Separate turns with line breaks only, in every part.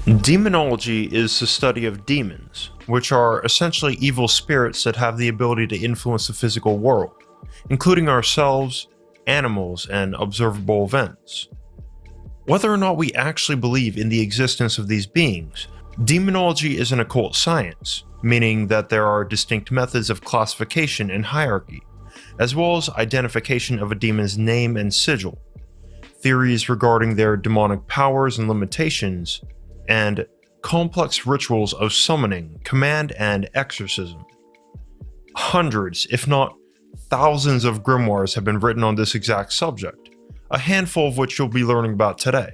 Demonology is the study of demons, which are essentially evil spirits that have the ability to influence the physical world, including ourselves, animals, and observable events. Whether or not we actually believe in the existence of these beings, demonology is an occult science, meaning that there are distinct methods of classification and hierarchy, as well as identification of a demon's name and sigil, theories regarding their demonic powers and limitations, and complex rituals of summoning, command, and exorcism. Hundreds, if not thousands of grimoires have been written on this exact subject, a handful of which you'll be learning about today.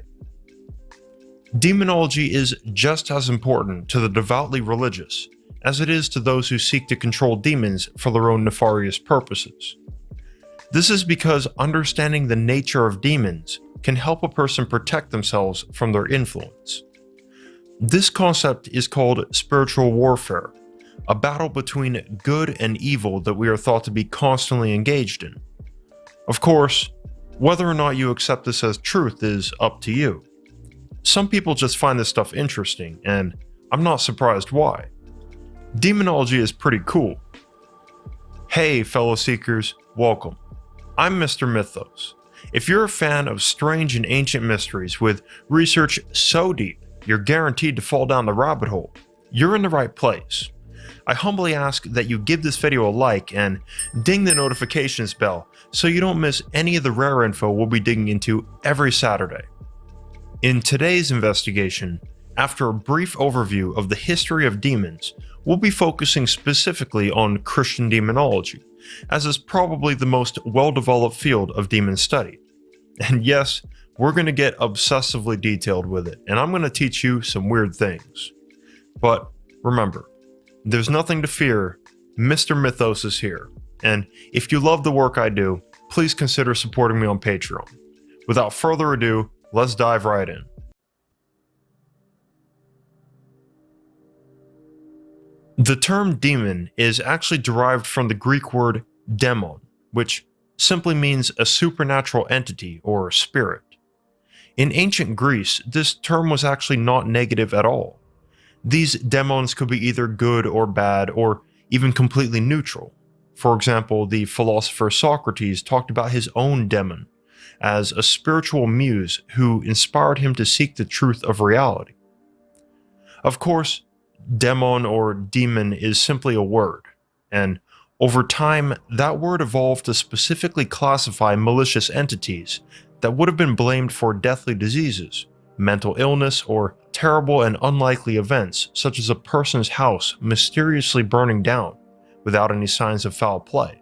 Demonology is just as important to the devoutly religious as it is to those who seek to control demons for their own nefarious purposes. This is because understanding the nature of demons can help a person protect themselves from their influence. This concept is called spiritual warfare, a battle between good and evil that we are thought to be constantly engaged in. Of course, whether or not you accept this as truth is up to you. Some people just find this stuff interesting, and I'm not surprised why. Demonology is pretty cool. Hey fellow seekers, welcome. I'm Mr. Mythos. If you're a fan of strange and ancient mysteries with research so deep you're guaranteed to fall down the rabbit hole, you're in the right place. I humbly ask that you give this video a like and ding the notifications bell so you don't miss any of the rare info we'll be digging into every Saturday. In today's investigation, after a brief overview of the history of demons, we'll be focusing specifically on Christian demonology, as is probably the most well-developed field of demon study. And yes, we're going to get obsessively detailed with it, and I'm going to teach you some weird things. But remember, there's nothing to fear. Mr. Mythos is here, and if you love the work I do, please consider supporting me on Patreon. Without further ado, let's dive right in. The term demon is actually derived from the Greek word demon, which simply means a supernatural entity or spirit. In ancient Greece, this term was actually not negative at all. These demons could be either good or bad, or even completely neutral. For example, the philosopher Socrates talked about his own demon as a spiritual muse who inspired him to seek the truth of reality. Of course, demon or demon is simply a word, and over time, that word evolved to specifically classify malicious entities that would have been blamed for deathly diseases, mental illness, or terrible and unlikely events such as a person's house mysteriously burning down without any signs of foul play.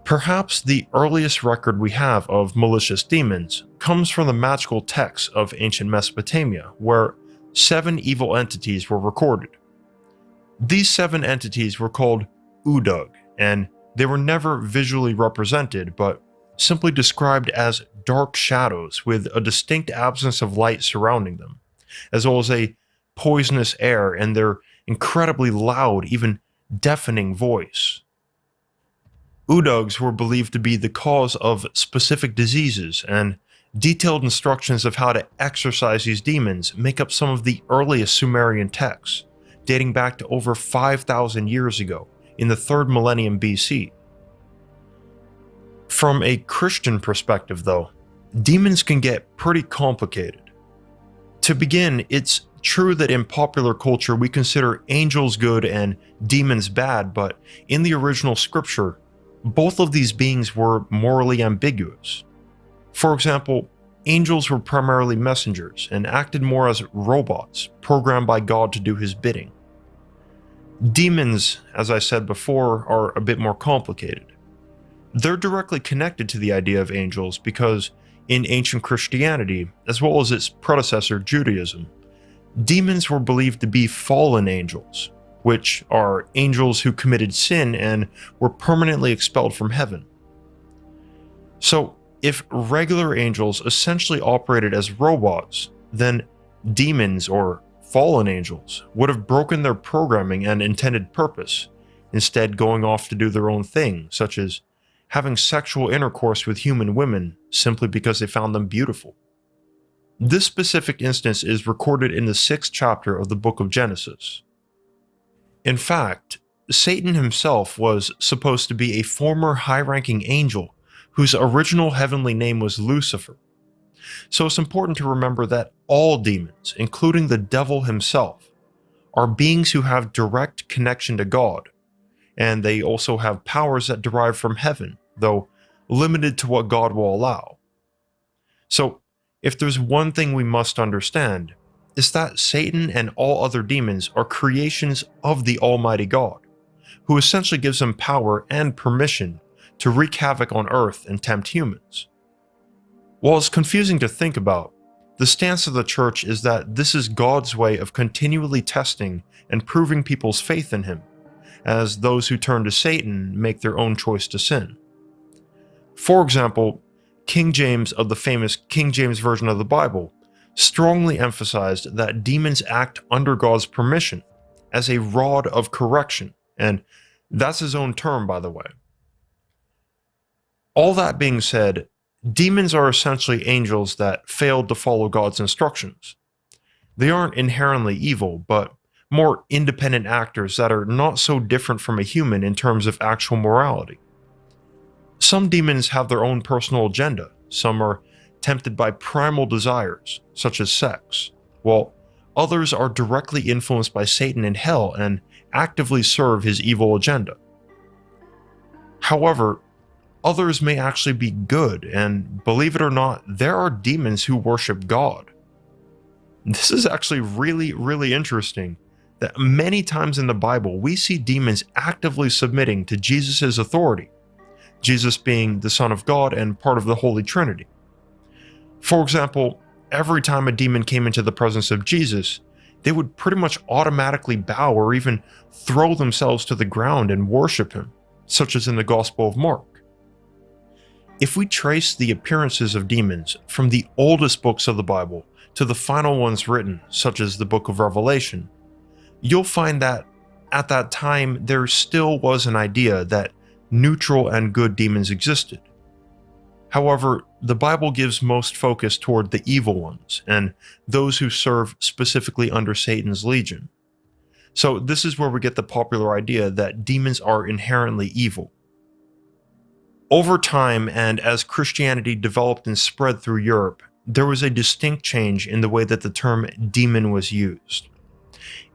Perhaps the earliest record we have of malicious demons comes from the magical texts of ancient Mesopotamia, where 7 evil entities were recorded. These 7 entities were called Udug, and they were never visually represented, but simply described as dark shadows with a distinct absence of light surrounding them, as well as a poisonous air and their incredibly loud, even deafening voice. Udugs were believed to be the cause of specific diseases, and detailed instructions of how to exorcise these demons make up some of the earliest Sumerian texts, dating back to over 5,000 years ago in the 3rd millennium BC. From a Christian perspective though, demons can get pretty complicated. To begin, it's true that in popular culture we consider angels good and demons bad, but in the original scripture, both of these beings were morally ambiguous. For example, angels were primarily messengers and acted more as robots programmed by God to do his bidding. Demons, as I said before, are a bit more complicated. They're directly connected to the idea of angels because in ancient Christianity, as well as its predecessor Judaism, demons were believed to be fallen angels, which are angels who committed sin and were permanently expelled from heaven. So, if regular angels essentially operated as robots, then demons or fallen angels would have broken their programming and intended purpose, instead going off to do their own thing, such as having sexual intercourse with human women simply because they found them beautiful. This specific instance is recorded in the 6th chapter of the book of Genesis. In fact, Satan himself was supposed to be a former high-ranking angel whose original heavenly name was Lucifer. So it's important to remember that all demons, including the devil himself, are beings who have direct connection to God, and they also have powers that derive from heaven, though limited to what God will allow. So, if there's one thing we must understand, it's that Satan and all other demons are creations of the Almighty God, who essentially gives them power and permission to wreak havoc on earth and tempt humans. While it's confusing to think about, the stance of the church is that this is God's way of continually testing and proving people's faith in Him, as those who turn to Satan make their own choice to sin. For example, King James of the famous King James Version of the Bible strongly emphasized that demons act under God's permission as a rod of correction, and that's his own term, by the way. All that being said, demons are essentially angels that failed to follow God's instructions. They aren't inherently evil, but more independent actors that are not so different from a human in terms of actual morality. Some demons have their own personal agenda. Some are tempted by primal desires, such as sex, while others are directly influenced by Satan and hell and actively serve his evil agenda. However, others may actually be good, and believe it or not, there are demons who worship God. This is actually really interesting, that many times in the Bible we see demons actively submitting to Jesus' authority, Jesus being the Son of God and part of the Holy Trinity. For example, every time a demon came into the presence of Jesus, they would pretty much automatically bow or even throw themselves to the ground and worship him, such as in the Gospel of Mark. If we trace the appearances of demons from the oldest books of the Bible to the final ones written, such as the book of Revelation, you'll find that at that time there still was an idea that neutral and good demons existed. However, the Bible gives most focus toward the evil ones and those who serve specifically under Satan's legion. So this is where we get the popular idea that demons are inherently evil. Over time, and as Christianity developed and spread through Europe, there was a distinct change in the way that the term demon was used.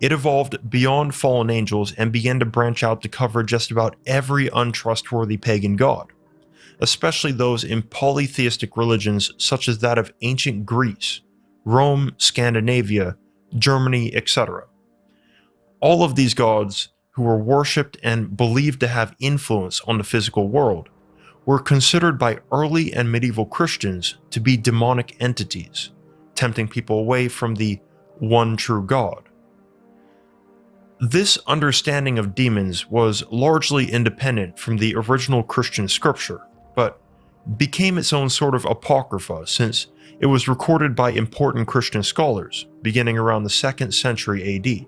It evolved beyond fallen angels and began to branch out to cover just about every untrustworthy pagan god, especially those in polytheistic religions such as that of ancient Greece, Rome, Scandinavia, Germany, etc. All of these gods, who were worshipped and believed to have influence on the physical world, were considered by early and medieval Christians to be demonic entities, tempting people away from the one true God. This understanding of demons was largely independent from the original Christian scripture, but became its own sort of apocrypha since it was recorded by important Christian scholars beginning around the 2nd century AD.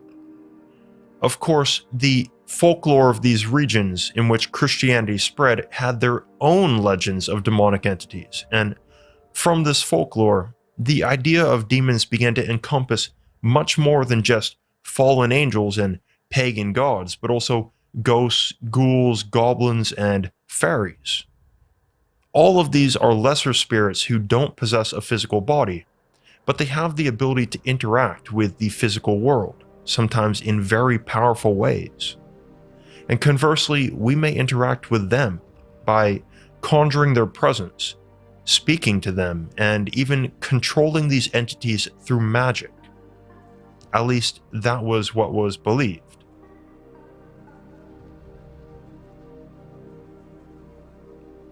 Of course, the folklore of these regions in which Christianity spread had their own legends of demonic entities, and from this folklore, the idea of demons began to encompass much more than just fallen angels and pagan gods, but also ghosts, ghouls, goblins, and fairies. All of these are lesser spirits who don't possess a physical body, but they have the ability to interact with the physical world, sometimes in very powerful ways. And conversely, we may interact with them by conjuring their presence, speaking to them, and even controlling these entities through magic. At least that was what was believed.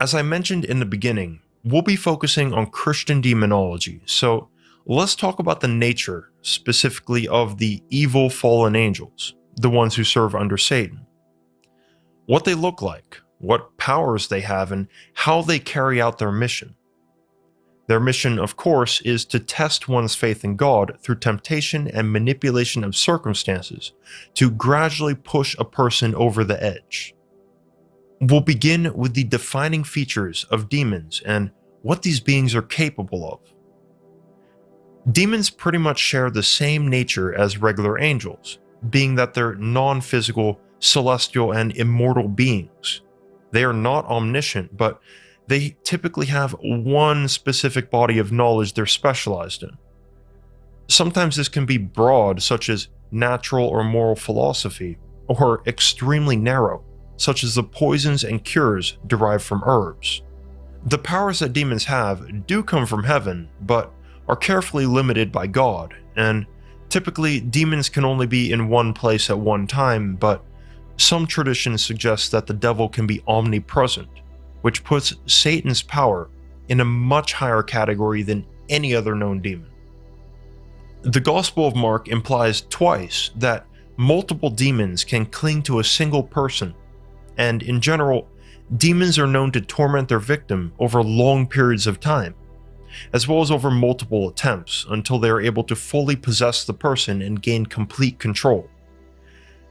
As I mentioned in the beginning, we'll be focusing on Christian demonology, so let's talk about the nature, specifically of the evil fallen angels, the ones who serve under Satan. What they look like, what powers they have, and how they carry out their mission. Their mission, of course, is to test one's faith in God through temptation and manipulation of circumstances to gradually push a person over the edge. We'll begin with the defining features of demons and what these beings are capable of. Demons pretty much share the same nature as regular angels, being that they're non-physical, celestial, and immortal beings. They are not omniscient, but they typically have one specific body of knowledge they're specialized in. Sometimes this can be broad, such as natural or moral philosophy, or extremely narrow, such as the poisons and cures derived from herbs. The powers that demons have do come from heaven, but are carefully limited by God, and typically demons can only be in one place at one time, but some traditions suggest that the devil can be omnipresent, which puts Satan's power in a much higher category than any other known demon. The Gospel of Mark implies twice that multiple demons can cling to a single person, and in general, demons are known to torment their victim over long periods of time, as well as over multiple attempts until they are able to fully possess the person and gain complete control.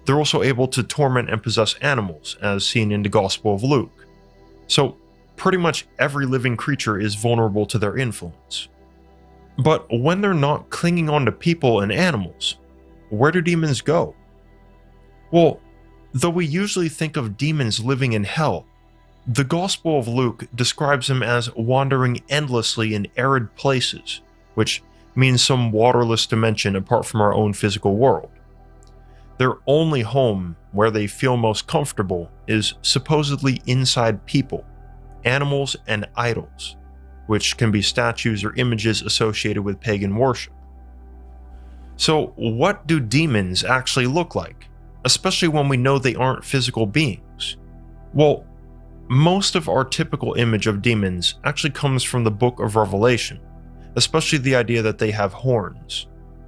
They're also able to torment and possess animals, as seen in the Gospel of Luke. So, pretty much every living creature is vulnerable to their influence. But when they're not clinging on to people and animals, where do demons go? Well, though we usually think of demons living in hell, the Gospel of Luke describes them as wandering endlessly in arid places, which means some waterless dimension apart from our own physical world. Their only home, where they feel most comfortable, is supposedly inside people, animals, and idols, which can be statues or images associated with pagan worship. So, what do demons actually look like, especially when we know they aren't physical beings? Well, most of our typical image of demons actually comes from the book of Revelation, especially the idea that they have horns.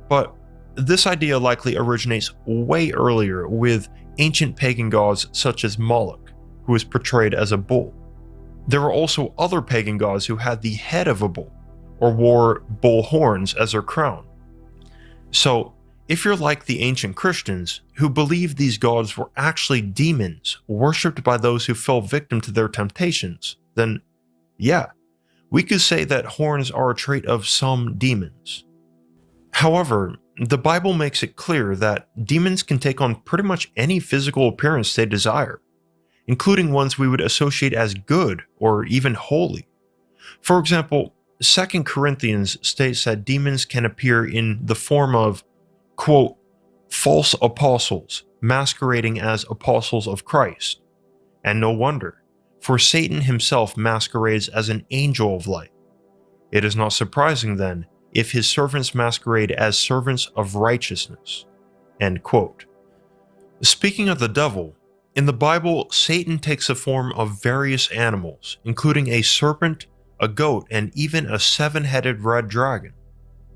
But this idea likely originates way earlier with ancient pagan gods such as Moloch, who is portrayed as a bull. There were also other pagan gods who had the head of a bull, or wore bull horns as their crown. So, if you're like the ancient Christians, who believed these gods were actually demons worshipped by those who fell victim to their temptations, then yeah, we could say that horns are a trait of some demons. However, the Bible makes it clear that demons can take on pretty much any physical appearance they desire, including ones we would associate as good or even holy. For example, 2 Corinthians states that demons can appear in the form of, quote, false apostles masquerading as apostles of Christ. And no wonder, for Satan himself masquerades as an angel of light. It is not surprising then if his servants masquerade as servants of righteousness. End quote. Speaking of the devil, in the Bible, Satan takes the form of various animals, including a serpent, a goat, and even a 7-headed red dragon.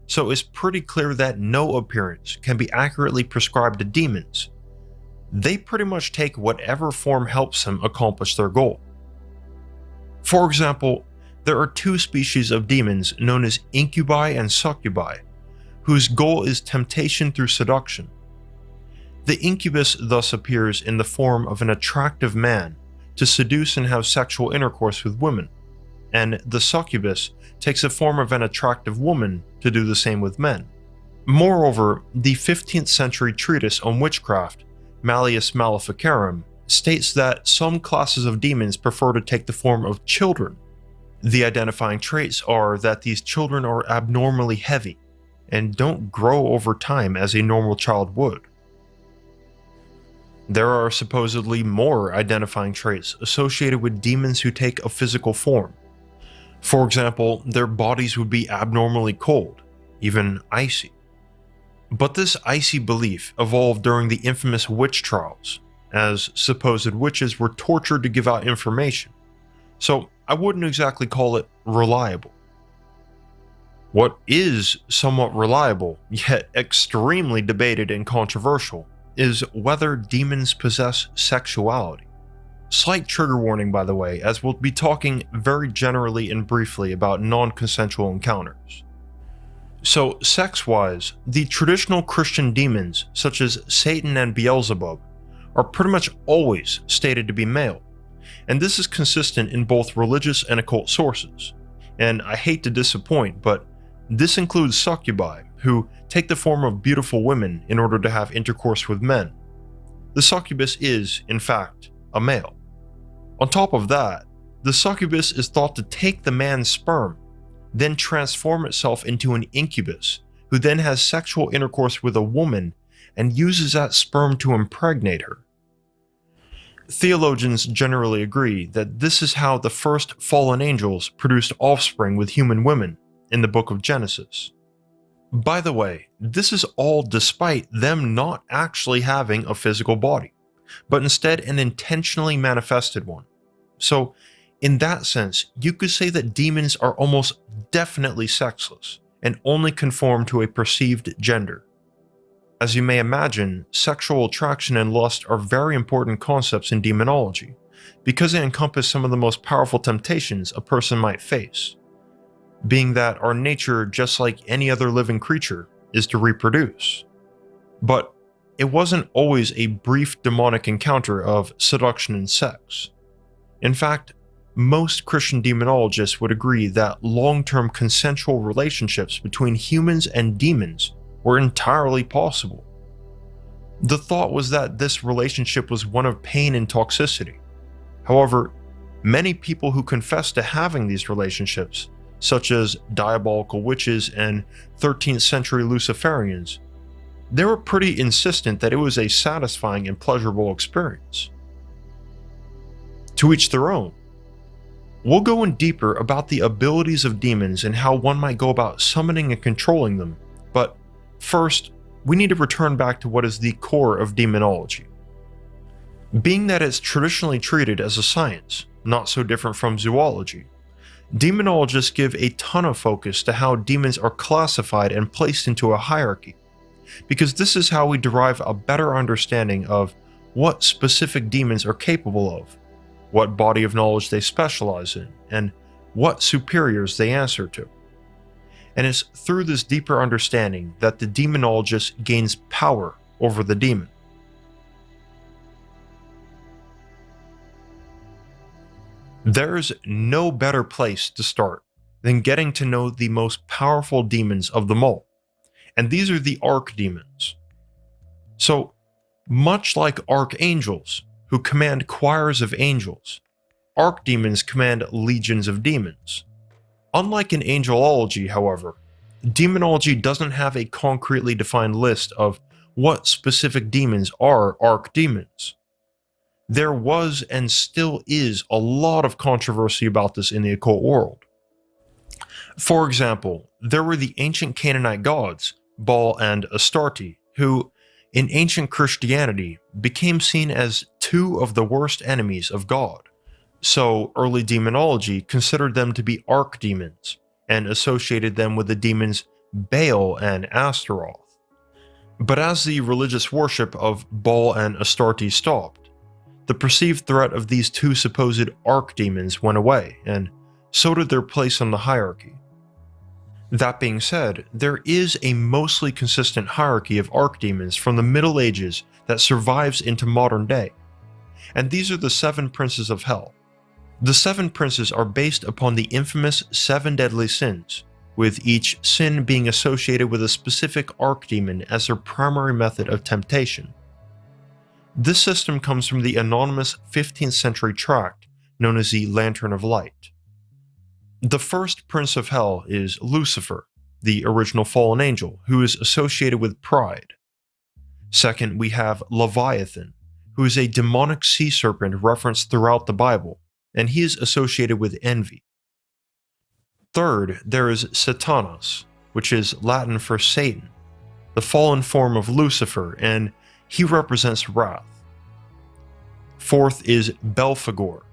So it's pretty clear that no appearance can be accurately prescribed to demons. They pretty much take whatever form helps them accomplish their goal. For example, there are 2 species of demons known as incubi and succubi, whose goal is temptation through seduction. The incubus thus appears in the form of an attractive man to seduce and have sexual intercourse with women, and the succubus takes the form of an attractive woman to do the same with men. Moreover, the 15th century treatise on witchcraft, Malleus Maleficarum, states that some classes of demons prefer to take the form of children. The identifying traits are that these children are abnormally heavy and don't grow over time as a normal child would. There are supposedly more identifying traits associated with demons who take a physical form. For example, their bodies would be abnormally cold, even icy. But this icy belief evolved during the infamous witch trials, as supposed witches were tortured to give out information, so I wouldn't exactly call it reliable. What is somewhat reliable, yet extremely debated and controversial, is whether demons possess sexuality. Slight trigger warning, by the way, as we'll be talking very generally and briefly about non-consensual encounters. So, sex-wise, the traditional Christian demons, such as Satan and Beelzebub, are pretty much always stated to be male, and this is consistent in both religious and occult sources. And I hate to disappoint, but This includes succubi, who take the form of beautiful women in order to have intercourse with men. The succubus is, in fact, a male. On top of that, the succubus is thought to take the man's sperm, then transform itself into an incubus, who then has sexual intercourse with a woman and uses that sperm to impregnate her. Theologians generally agree that this is how the first fallen angels produced offspring with human women in the book of Genesis. By the way, this is all despite them not actually having a physical body, but instead an intentionally manifested one. So, in that sense, you could say that demons are almost definitely sexless and only conform to a perceived gender. As you may imagine, sexual attraction and lust are very important concepts in demonology, because they encompass some of the most powerful temptations a person might face, being that our nature, just like any other living creature, is to reproduce. But it wasn't always a brief demonic encounter of seduction and sex. In fact, most Christian demonologists would agree that long-term consensual relationships between humans and demons were entirely possible. The thought was that this relationship was one of pain and toxicity. However, many people who confessed to having these relationships, such as diabolical witches and 13th century Luciferians, they were pretty insistent that it was a satisfying and pleasurable experience. To each their own. We'll go in deeper about the abilities of demons and how one might go about summoning and controlling them, but first, we need to return back to what is the core of demonology. Being that it's traditionally treated as a science, not so different from zoology, demonologists give a ton of focus to how demons are classified and placed into a hierarchy, because this is how we derive a better understanding of what specific demons are capable of, what body of knowledge they specialize in, and what superiors they answer to. And it's through this deeper understanding that the demonologist gains power over the demon. There's no better place to start than getting to know the most powerful demons of them all, and these are the archdemons. So, much like archangels, who command choirs of angels, archdemons command legions of demons. Unlike in angelology, however, demonology doesn't have a concretely defined list of what specific demons are archdemons. There was and still is a lot of controversy about this in the occult world. For example, there were the ancient Canaanite gods, Baal and Astarte, who, in ancient Christianity, became seen as two of the worst enemies of God. So early demonology considered them to be archdemons and associated them with the demons Baal and Astaroth. But as the religious worship of Baal and Astarte stopped, the perceived threat of these two supposed archdemons went away, and so did their place on the hierarchy. That being said, there is a mostly consistent hierarchy of archdemons from the Middle Ages that survives into modern day, and these are the 7 princes of hell. The 7 princes are based upon the infamous 7 deadly sins, with each sin being associated with a specific archdemon as their primary method of temptation. This system comes from the anonymous 15th century tract known as the Lantern of Light. The first prince of hell is Lucifer, the original fallen angel, who is associated with pride. Second, we have Leviathan, who is a demonic sea serpent referenced throughout the Bible, and he is associated with envy. Third, there is Satanas, which is Latin for Satan, the fallen form of Lucifer, and he represents wrath. Fourth is Belphegor,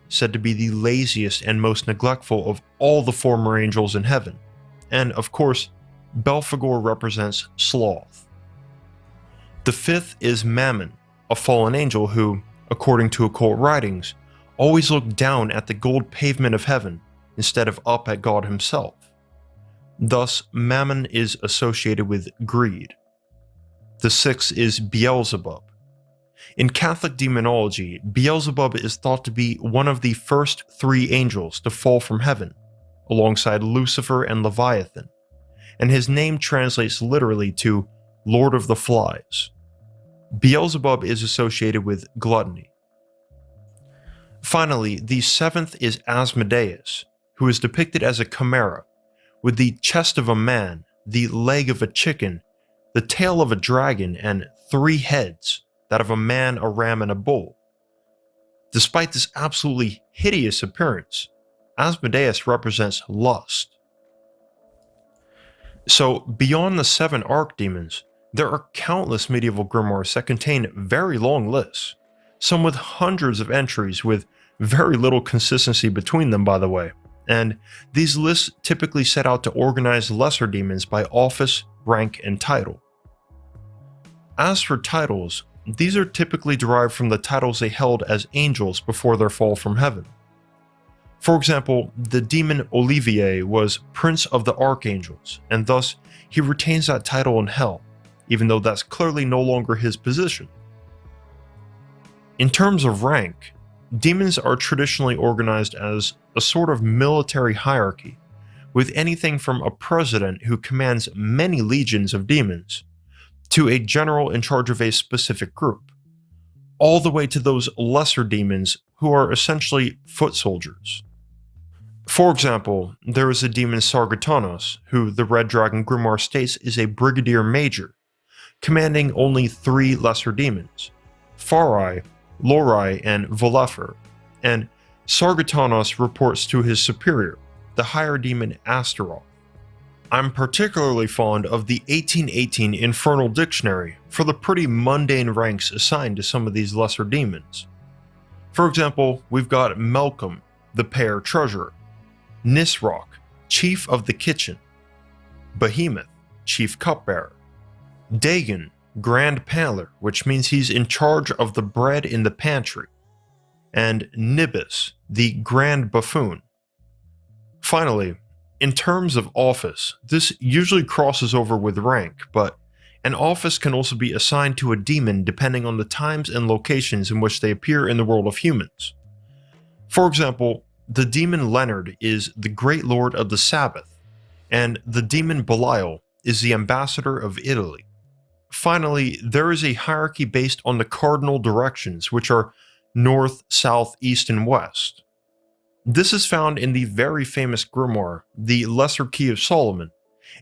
said to be the laziest and most neglectful of all the former angels in heaven, and of course, Belphegor represents sloth. The fifth is Mammon, a fallen angel who, according to occult writings, always looked down at the gold pavement of heaven instead of up at God himself. Thus, Mammon is associated with greed. The sixth is Beelzebub. In Catholic demonology, Beelzebub is thought to be one of the first 3 angels to fall from heaven, alongside Lucifer and Leviathan, and his name translates literally to Lord of the Flies. Beelzebub is associated with gluttony. Finally, the seventh is Asmodeus, who is depicted as a chimera, with the chest of a man, the leg of a chicken, the tail of a dragon, and 3 heads, that of a man, a ram, and a bull. Despite this absolutely hideous appearance, Asmodeus represents lust. So, beyond the 7 archdemons, there are countless medieval grimoires that contain very long lists, some with hundreds of entries with very little consistency between them, by the way, and these lists typically set out to organize lesser demons by office, rank, and title. As for titles, these are typically derived from the titles they held as angels before their fall from heaven. For example, the demon Olivier was Prince of the Archangels, and thus he retains that title in hell, even though that's clearly no longer his position. In terms of rank, demons are traditionally organized as a sort of military hierarchy, with anything from a president who commands many legions of demons, to a general in charge of a specific group, all the way to those lesser demons who are essentially foot soldiers. For example, there is a demon Sargatanos, who the Red Dragon Grimoire states is a brigadier major, commanding only 3 lesser demons, Farai, Lorai, and Valefer, and Sargatanos reports to his superior, the higher demon Astaroth. I'm particularly fond of the 1818 Infernal Dictionary for the pretty mundane ranks assigned to some of these lesser demons. For example, we've got Malcolm, the Pair Treasurer, Nisroch, Chief of the Kitchen, Behemoth, Chief Cupbearer, Dagon, Grand Paler, which means he's in charge of the bread in the pantry, and Nibis, the Grand Buffoon. Finally, in terms of office, this usually crosses over with rank, but an office can also be assigned to a demon depending on the times and locations in which they appear in the world of humans. For example, the demon Leonard is the Great Lord of the Sabbath, and the demon Belial is the Ambassador of Italy. Finally, there is a hierarchy based on the cardinal directions, which are north, south, east, and west. This is found in the very famous grimoire, the Lesser Key of Solomon,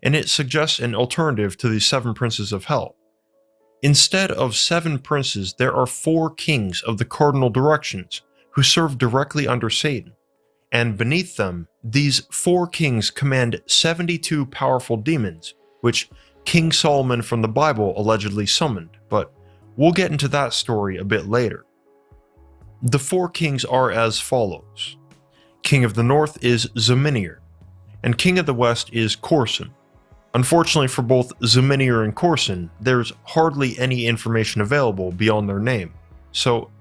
and it suggests an alternative to the 7 princes of hell. Instead of 7 princes, there are 4 kings of the cardinal directions who serve directly under Satan, and beneath them, these 4 kings command 72 powerful demons, which King Solomon from the Bible allegedly summoned, but we'll get into that story a bit later. The 4 kings are as follows. King of the North is Zeminier, and King of the West is Corson. Unfortunately for both Zeminier and Corson, there's hardly any information available beyond their name, so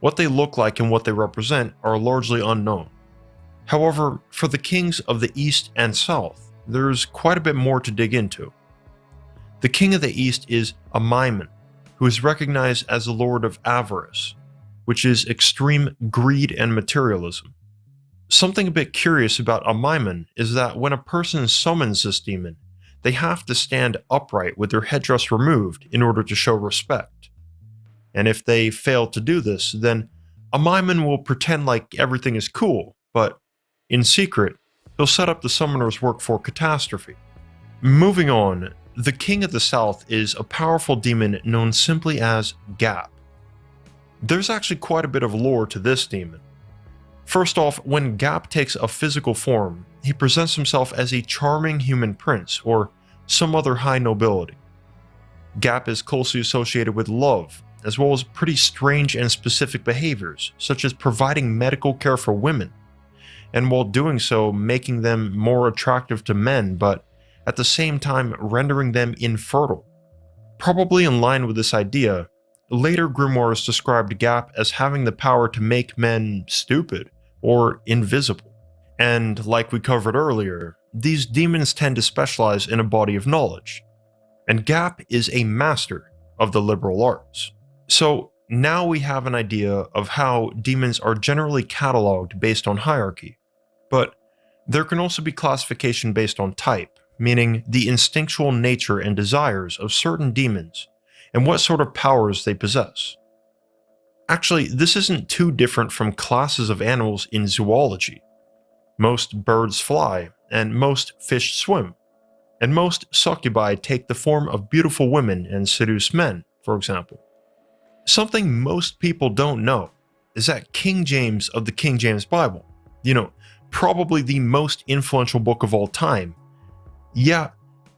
what they look like and what they represent are largely unknown. However, for the kings of the East and South, there's quite a bit more to dig into. The king of the East is Amaimon, who is recognized as the lord of avarice, which is extreme greed and materialism. Something a bit curious about Amaimon is that when a person summons this demon, they have to stand upright with their headdress removed in order to show respect. And if they fail to do this, then Amaimon will pretend like everything is cool, but in secret, he'll set up the summoner's work for catastrophe. Moving on, the King of the South is a powerful demon known simply as Gap. There's actually quite a bit of lore to this demon. First off, when Gap takes a physical form, he presents himself as a charming human prince or some other high nobility. Gap is closely associated with love, as well as pretty strange and specific behaviors, such as providing medical care for women, and while doing so, making them more attractive to men, but at the same time rendering them infertile. Probably in line with this idea, later grimoires described Gap as having the power to make men stupid or invisible. And like we covered earlier, these demons tend to specialize in a body of knowledge, and Gap is a master of the liberal arts. So now we have an idea of how demons are generally cataloged based on hierarchy, but there can also be classification based on type, meaning the instinctual nature and desires of certain demons and what sort of powers they possess. Actually, this isn't too different from classes of animals in zoology. Most birds fly, and most fish swim, and most succubi take the form of beautiful women and seduce men, for example. Something most people don't know is that King James of the King James Bible, probably the most influential book of all time, yeah,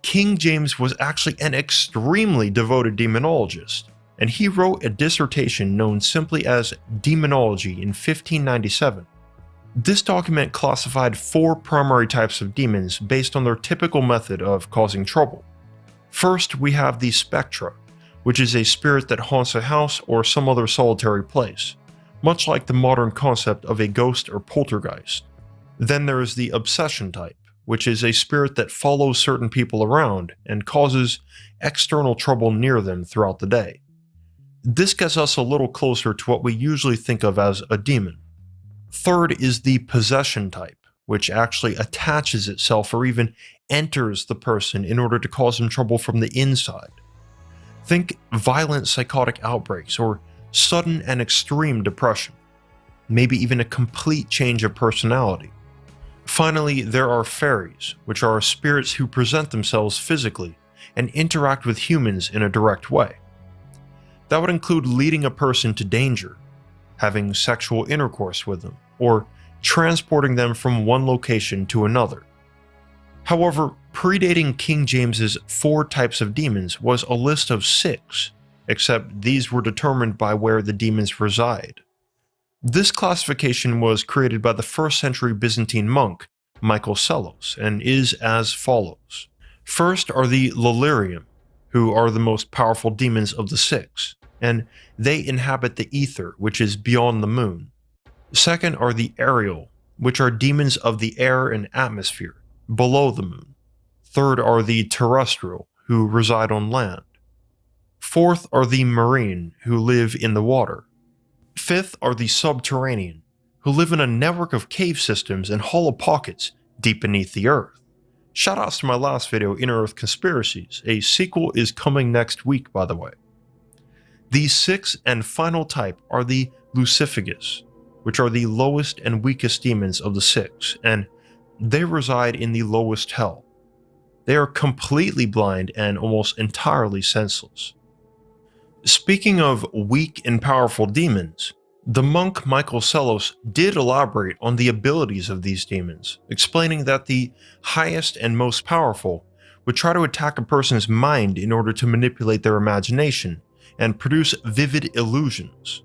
King James was actually an extremely devoted demonologist, and he wrote a dissertation known simply as Demonology in 1597. This document classified 4 primary types of demons based on their typical method of causing trouble. First, we have the spectra, which is a spirit that haunts a house or some other solitary place, much like the modern concept of a ghost or poltergeist. Then there is the obsession type, which is a spirit that follows certain people around and causes external trouble near them throughout the day. This gets us a little closer to what we usually think of as a demon. Third is the possession type, which actually attaches itself or even enters the person in order to cause them trouble from the inside. Think violent psychotic outbreaks or sudden and extreme depression, maybe even a complete change of personality. Finally, there are fairies, which are spirits who present themselves physically and interact with humans in a direct way. That would include leading a person to danger, having sexual intercourse with them, or transporting them from one location to another. However, predating King James's 4 types of demons was a list of 6, except these were determined by where the demons reside. This classification was created by the 1st century Byzantine monk Michael Psellos and is as follows. First are the Lilirium, who are the most powerful demons of the 6, and they inhabit the ether, which is beyond the moon. Second are the Aerial, which are demons of the air and atmosphere, below the moon. Third are the Terrestrial, who reside on land. Fourth are the Marine, who live in the water. Fifth are the Subterranean, who live in a network of cave systems and hollow pockets deep beneath the earth. Shoutouts to my last video, Inner Earth Conspiracies. A sequel is coming next week, by the way. The 6th and final type are the Lucifugus, which are the lowest and weakest demons of the 6, and they reside in the lowest hell. They are completely blind and almost entirely senseless. Speaking of weak and powerful demons, the monk Michael Psellos did elaborate on the abilities of these demons, explaining that the highest and most powerful would try to attack a person's mind in order to manipulate their imagination and produce vivid illusions.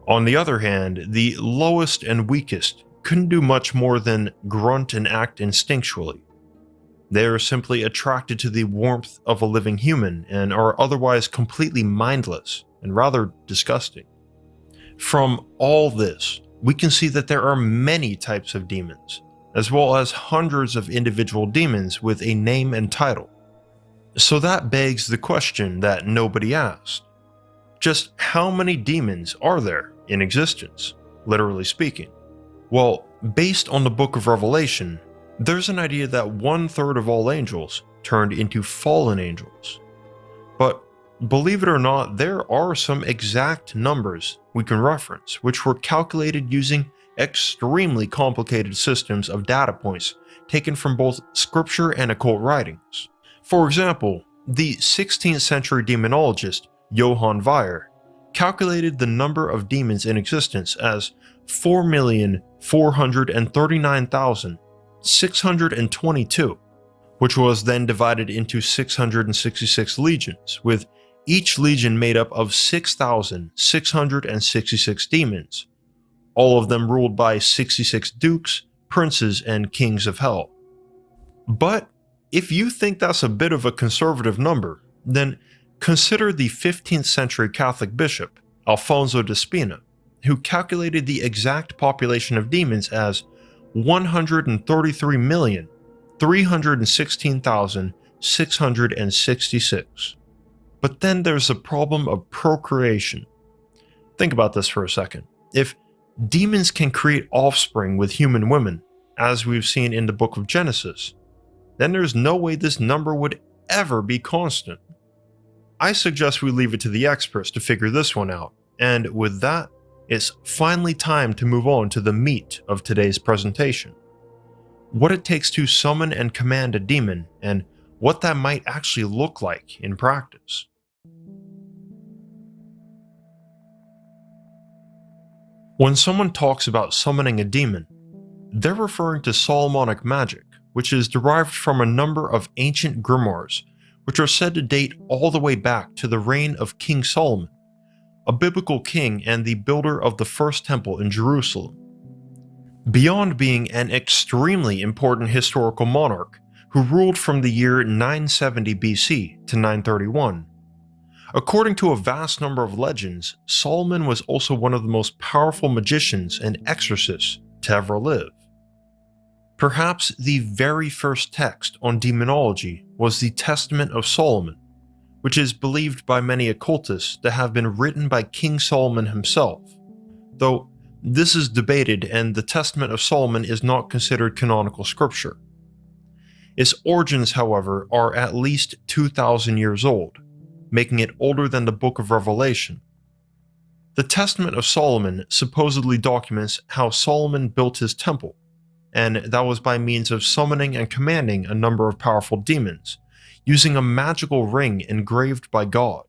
On the other hand, the lowest and weakest couldn't do much more than grunt and act instinctually. They are simply attracted to the warmth of a living human and are otherwise completely mindless and rather disgusting. From all this, we can see that there are many types of demons, as well as hundreds of individual demons with a name and title. So that begs the question that nobody asked. Just how many demons are there in existence, literally speaking? Well, based on the Book of Revelation, there's an idea that 1/3 of all angels turned into fallen angels. But believe it or not, there are some exact numbers we can reference, which were calculated using extremely complicated systems of data points taken from both scripture and occult writings. For example, the 16th century demonologist Johann Weyer calculated the number of demons in existence as 4,439,622, which was then divided into 666 legions, with each legion made up of 6,666 demons, all of them ruled by 66 dukes, princes, and kings of hell. But if you think that's a bit of a conservative number, then consider the 15th century Catholic bishop, Alfonso de Spina, who calculated the exact population of demons as 133,316,666. But then there's the problem of procreation. Think about this for a second. If demons can create offspring with human women, as we've seen in the book of Genesis, then there's no way this number would ever be constant. I suggest we leave it to the experts to figure this one out, and with that, it's finally time to move on to the meat of today's presentation. What it takes to summon and command a demon, and what that might actually look like in practice. When someone talks about summoning a demon, they're referring to Solomonic magic, which is derived from a number of ancient grimoires, which are said to date all the way back to the reign of King Solomon, a biblical king and the builder of the first temple in Jerusalem. Beyond being an extremely important historical monarch who ruled from the year 970 BC to 931, according to a vast number of legends, Solomon was also one of the most powerful magicians and exorcists to ever live. Perhaps the very first text on demonology was the Testament of Solomon, which is believed by many occultists to have been written by King Solomon himself, though this is debated and the Testament of Solomon is not considered canonical scripture. Its origins, however, are at least 2,000 years old, making it older than the Book of Revelation. The Testament of Solomon supposedly documents how Solomon built his temple, and that was by means of summoning and commanding a number of powerful demons, using a magical ring engraved by God.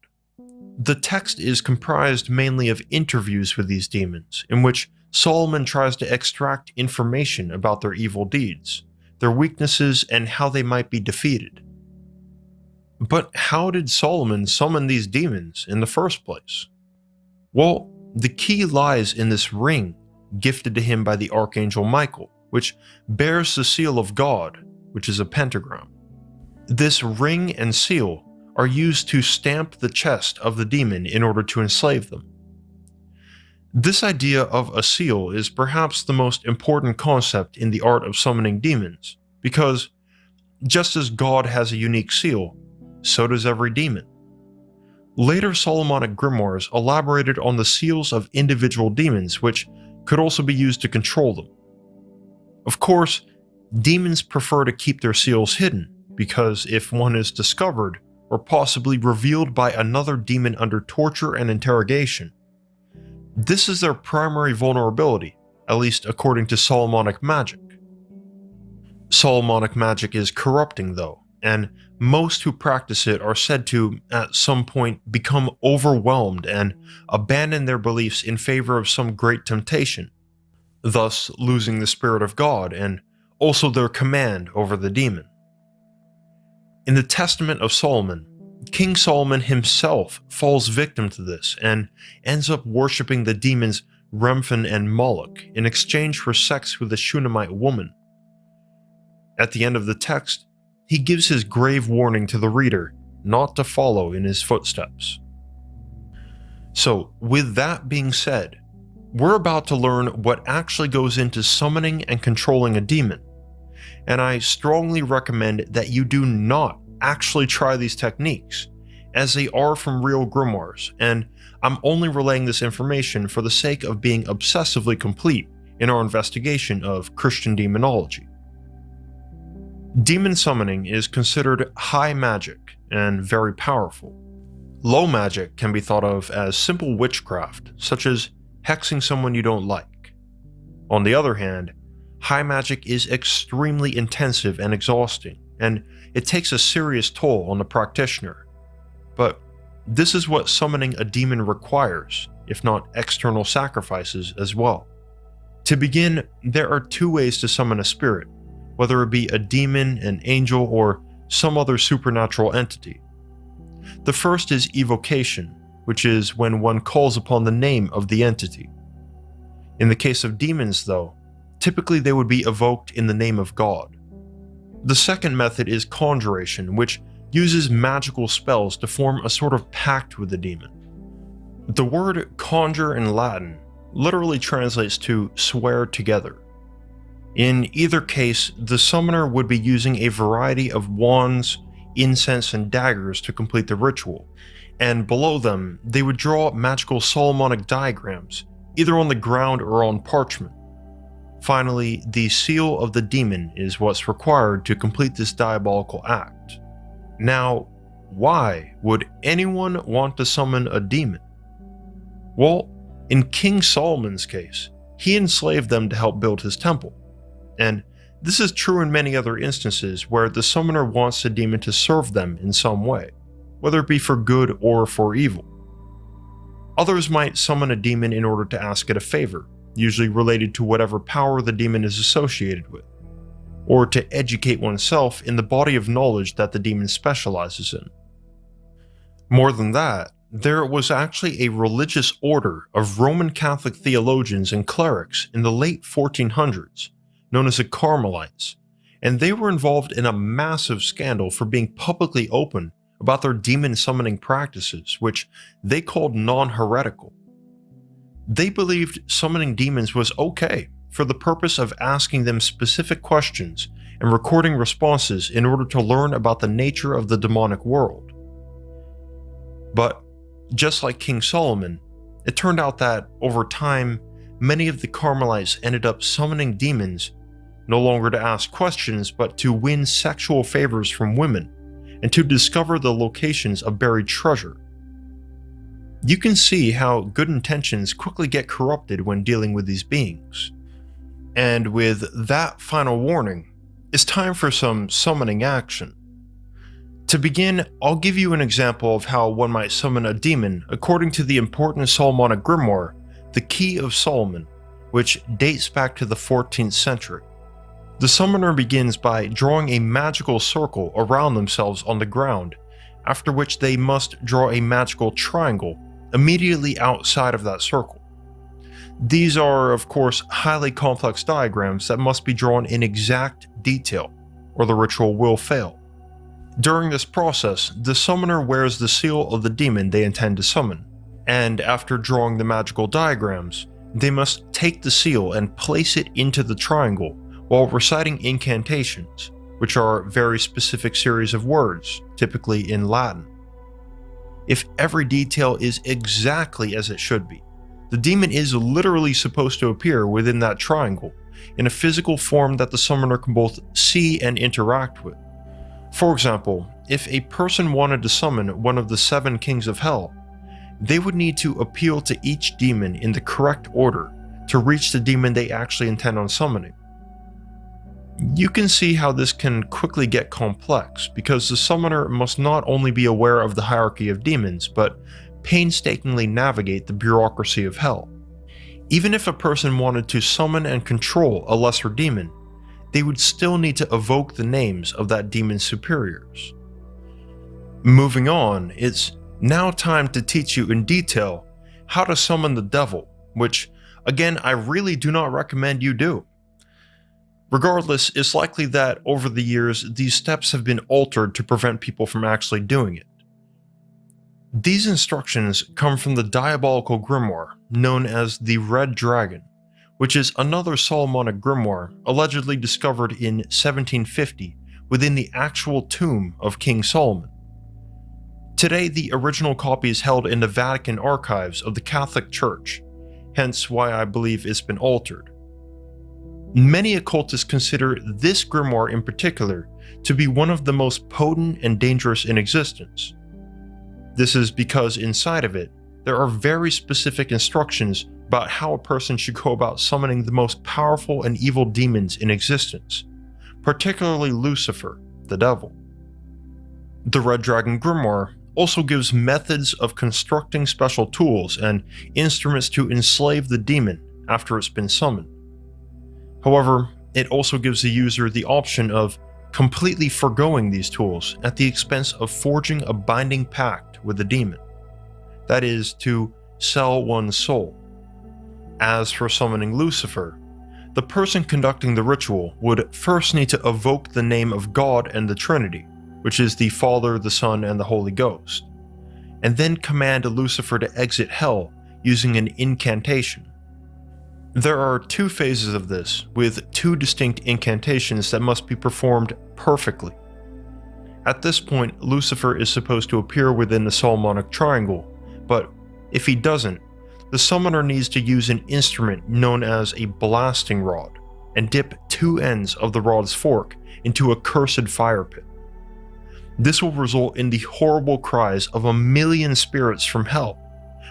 The text is comprised mainly of interviews with these demons, in which Solomon tries to extract information about their evil deeds, their weaknesses, and how they might be defeated. But how did Solomon summon these demons in the first place? Well, the key lies in this ring gifted to him by the Archangel Michael, which bears the seal of God, which is a pentagram. This ring and seal are used to stamp the chest of the demon in order to enslave them. This idea of a seal is perhaps the most important concept in the art of summoning demons, because just as God has a unique seal, so does every demon. Later Solomonic grimoires elaborated on the seals of individual demons, which could also be used to control them. Of course, demons prefer to keep their seals hidden, because if one is discovered, or possibly revealed by another demon under torture and interrogation, this is their primary vulnerability, at least according to Solomonic magic. Solomonic magic is corrupting though, and most who practice it are said to, at some point, become overwhelmed and abandon their beliefs in favor of some great temptation, thus losing the Spirit of God and also their command over the demon. In the Testament of Solomon, King Solomon himself falls victim to this and ends up worshipping the demons Remphan and Moloch in exchange for sex with a Shunammite woman. At the end of the text, he gives his grave warning to the reader not to follow in his footsteps. So, with that being said, we're about to learn what actually goes into summoning and controlling a demon, and I strongly recommend that you do not actually try these techniques, as they are from real grimoires, and I'm only relaying this information for the sake of being obsessively complete in our investigation of Christian demonology. Demon summoning is considered high magic and very powerful. Low magic can be thought of as simple witchcraft, such as hexing someone you don't like. On the other hand, high magic is extremely intensive and exhausting, and it takes a serious toll on the practitioner. But this is what summoning a demon requires, if not external sacrifices as well. To begin, there are two ways to summon a spirit, whether it be a demon, an angel, or some other supernatural entity. The first is evocation, which is when one calls upon the name of the entity. In the case of demons, though, typically they would be evoked in the name of God. The second method is conjuration, which uses magical spells to form a sort of pact with the demon. The word conjure in Latin literally translates to swear together. In either case, the summoner would be using a variety of wands, incense, and daggers to complete the ritual, and below them, they would draw magical Solomonic diagrams, either on the ground or on parchment. Finally, the seal of the demon is what's required to complete this diabolical act. Now, why would anyone want to summon a demon? Well, in King Solomon's case, he enslaved them to help build his temple. And this is true in many other instances where the summoner wants the demon to serve them in some way, whether it be for good or for evil. Others might summon a demon in order to ask it a favor, usually related to whatever power the demon is associated with, or to educate oneself in the body of knowledge that the demon specializes in. More than that, there was actually a religious order of Roman Catholic theologians and clerics in the late 1400s, known as the Carmelites, and they were involved in a massive scandal for being publicly open about their demon summoning practices, which they called non-heretical. They believed summoning demons was okay for the purpose of asking them specific questions and recording responses in order to learn about the nature of the demonic world. But just like King Solomon, it turned out that over time, many of the Carmelites ended up summoning demons no longer to ask questions but to win sexual favors from women and to discover the locations of buried treasure. You can see how good intentions quickly get corrupted when dealing with these beings. And with that final warning, it's time for some summoning action. To begin, I'll give you an example of how one might summon a demon according to the important Solomonic grimoire, the Key of Solomon, which dates back to the 14th century. The summoner begins by drawing a magical circle around themselves on the ground, after which they must draw a magical triangle immediately outside of that circle. These are, of course, highly complex diagrams that must be drawn in exact detail, or the ritual will fail. During this process, the summoner wears the seal of the demon they intend to summon, and after drawing the magical diagrams, they must take the seal and place it into the triangle while reciting incantations, which are a very specific series of words, typically in Latin. If every detail is exactly as it should be, the demon is literally supposed to appear within that triangle in a physical form that the summoner can both see and interact with. For example, if a person wanted to summon one of the 7 kings of hell, they would need to appeal to each demon in the correct order to reach the demon they actually intend on summoning. You can see how this can quickly get complex because the summoner must not only be aware of the hierarchy of demons, but painstakingly navigate the bureaucracy of hell. Even if a person wanted to summon and control a lesser demon, they would still need to evoke the names of that demon's superiors. Moving on, it's now time to teach you in detail how to summon the devil, which, again, I really do not recommend you do. Regardless, it's likely that over the years, these steps have been altered to prevent people from actually doing it. These instructions come from the diabolical grimoire known as the Red Dragon, which is another Solomonic grimoire allegedly discovered in 1750 within the actual tomb of King Solomon. Today, the original copy is held in the Vatican archives of the Catholic Church, hence why I believe it's been altered. Many occultists consider this grimoire in particular to be one of the most potent and dangerous in existence. This is because inside of it, there are very specific instructions about how a person should go about summoning the most powerful and evil demons in existence, particularly Lucifer, the devil. The Red Dragon Grimoire also gives methods of constructing special tools and instruments to enslave the demon after it's been summoned. However, it also gives the user the option of completely forgoing these tools at the expense of forging a binding pact with the demon. That is, to sell one's soul. As for summoning Lucifer, the person conducting the ritual would first need to evoke the name of God and the Trinity, which is the Father, the Son, and the Holy Ghost, and then command Lucifer to exit hell using an incantation. There are 2 phases of this, with 2 distinct incantations that must be performed perfectly. At this point, Lucifer is supposed to appear within the Solomonic triangle, but if he doesn't, the summoner needs to use an instrument known as a blasting rod, and dip two ends of the rod's fork into a cursed fire pit. This will result in the horrible cries of 1,000,000 spirits from hell,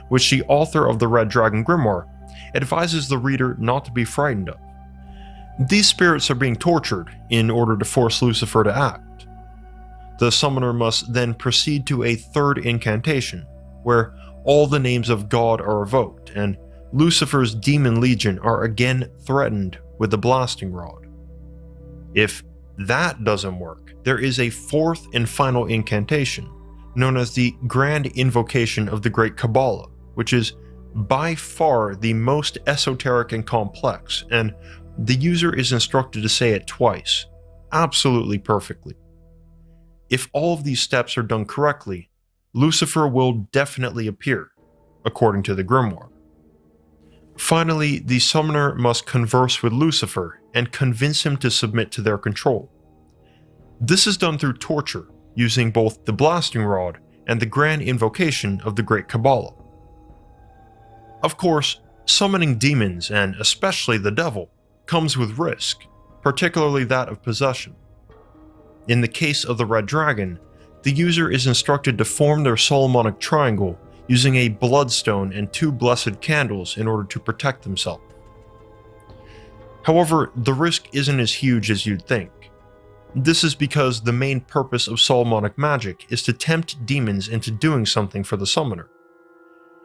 which the author of the Red Dragon Grimoire advises the reader not to be frightened of. These spirits are being tortured in order to force Lucifer to act. The summoner must then proceed to a third incantation, where all the names of God are evoked, and Lucifer's demon legion are again threatened with the blasting rod. If that doesn't work, there is a fourth and final incantation, known as the Grand Invocation of the Great Kabbalah, which is by far the most esoteric and complex, and the user is instructed to say it twice, absolutely perfectly. If all of these steps are done correctly, Lucifer will definitely appear, according to the grimoire. Finally, the summoner must converse with Lucifer and convince him to submit to their control. This is done through torture, using both the blasting rod and the grand invocation of the Great Kabbalah. Of course, summoning demons, and especially the devil, comes with risk, particularly that of possession. In the case of the Red Dragon, the user is instructed to form their Solomonic triangle using a bloodstone and 2 blessed candles in order to protect themselves. However, the risk isn't as huge as you'd think. This is because the main purpose of Solomonic magic is to tempt demons into doing something for the summoner.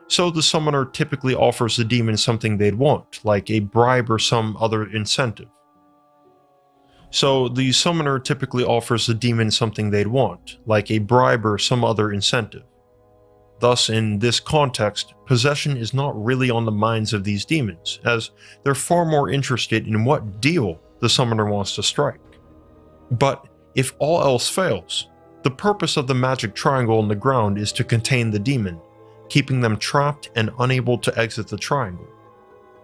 So the summoner typically offers the demon something they'd want, like a bribe or some other incentive. Thus, in this context, possession is not really on the minds of these demons, as they're far more interested in what deal the summoner wants to strike. But if all else fails, the purpose of the magic triangle on the ground is to contain the demon, keeping them trapped and unable to exit the triangle.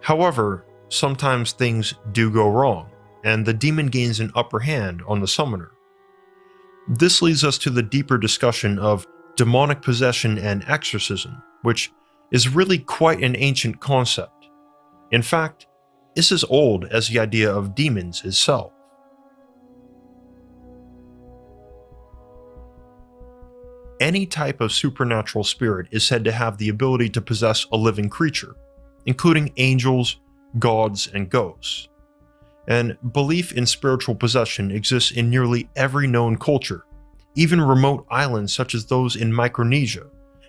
However, sometimes things do go wrong, and the demon gains an upper hand on the summoner. This leads us to the deeper discussion of demonic possession and exorcism, which is really quite an ancient concept. In fact, it's as old as the idea of demons itself. Any type of supernatural spirit is said to have the ability to possess a living creature, including angels, gods, and ghosts. And belief in spiritual possession exists in nearly every known culture, even remote islands such as those in Micronesia,